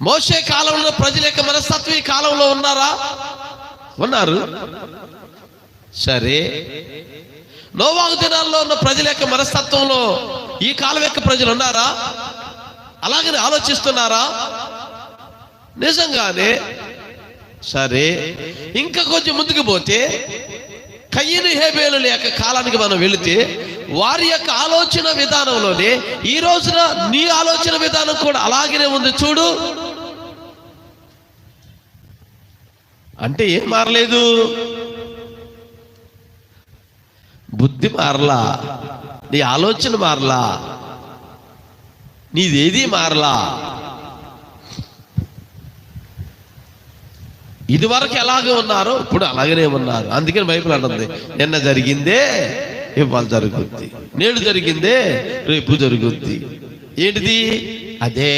మోషే కాలంలో ప్రజల యొక్క మనస్తత్వం ఈ కాలంలో ఉన్నారా? ఉన్నారు. సరే, నోవాహు దినాల్లో ఉన్న ప్రజల యొక్క మనస్తత్వంలో ఈ కాలం యొక్క ప్రజలు ఉన్నారా? అలాగని ఆలోచిస్తున్నారా? నిజంగానే. సరే, ఇంకా కొంచెం ముందుకు పోతే కయ్యను హేబేలు యొక్క కాలానికి మనం వెళితే వారి యొక్క ఆలోచన విధానంలోనే ఈ రోజున నీ ఆలోచన విధానం కూడా అలాగనే ఉంది. చూడు, అంటే ఏం మారలేదు, బుద్ధి మారలా, నీ ఆలోచన మారలా, నీదేది మారలా. ఇది వరకు ఎలాగే ఉన్నారో ఇప్పుడు అలాగనే ఉన్నారు. అందుకని బైబిల్ అంటుంది, నిన్న జరిగిందే ఇవాళ జరుగుద్ది, నేడు జరిగిందే రేపు జరుగుద్ది. ఏంటిది? అదే.